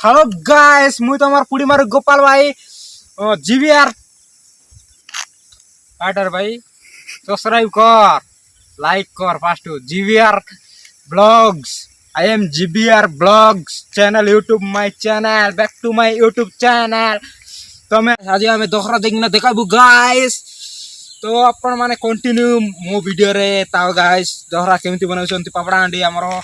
Hello guys मुई तमार पुड़ी मार गोपाल भाई जीवीआर आटर भाई सब्सक्राइब कर लाइक कर fast GVR blogs I am GVR blogs channel YouTube my channel back to my YouTube channel तो मैं आज आम दसरा देखना देखाबू गाइस तो आपण माने कंटिन्यू मो वीडियो रे ताओ गाइस दसरा केमती बनाउछंती पापड़ाहांडी हमरो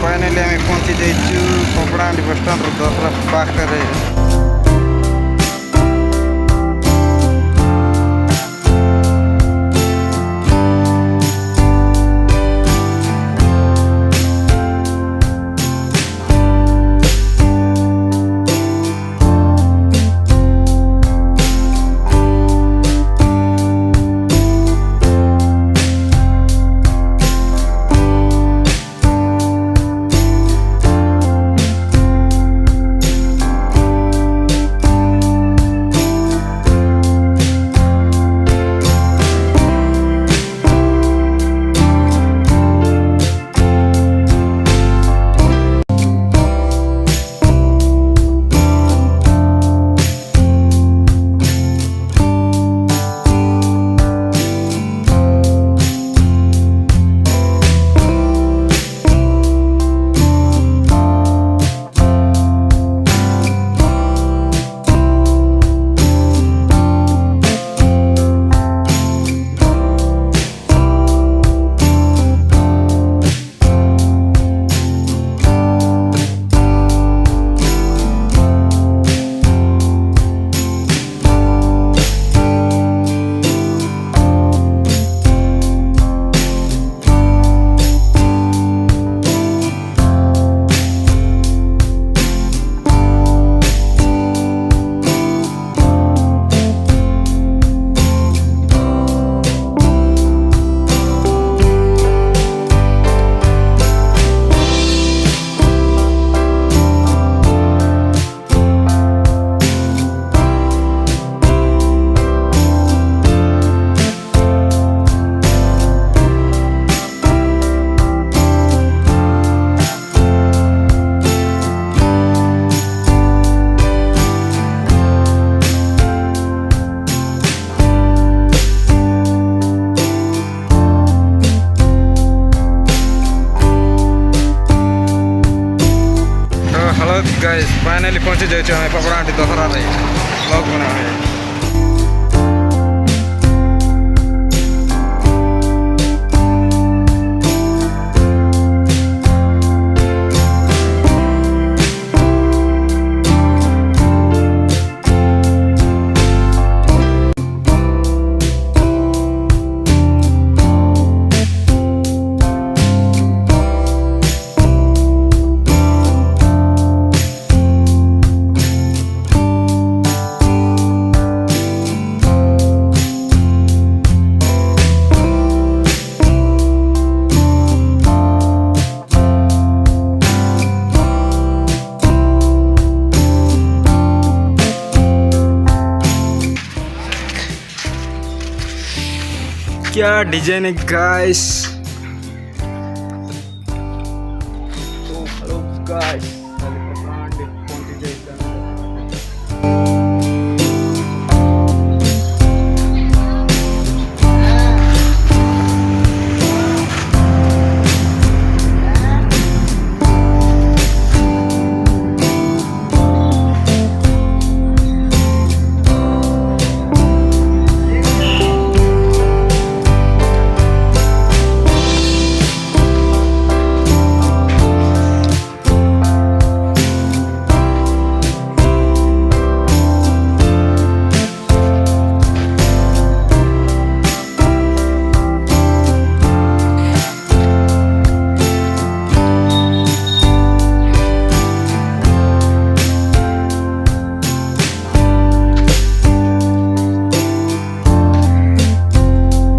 फाइनली आम पहुँची जाइए पापड़ाहांडी बस स्टाण्ड दसरा पाखे गाइस फाइनली पहुँची जाइए पापड़ाहांडी दसरा ब्लॉग बना क्या डिजाइन है गाइस।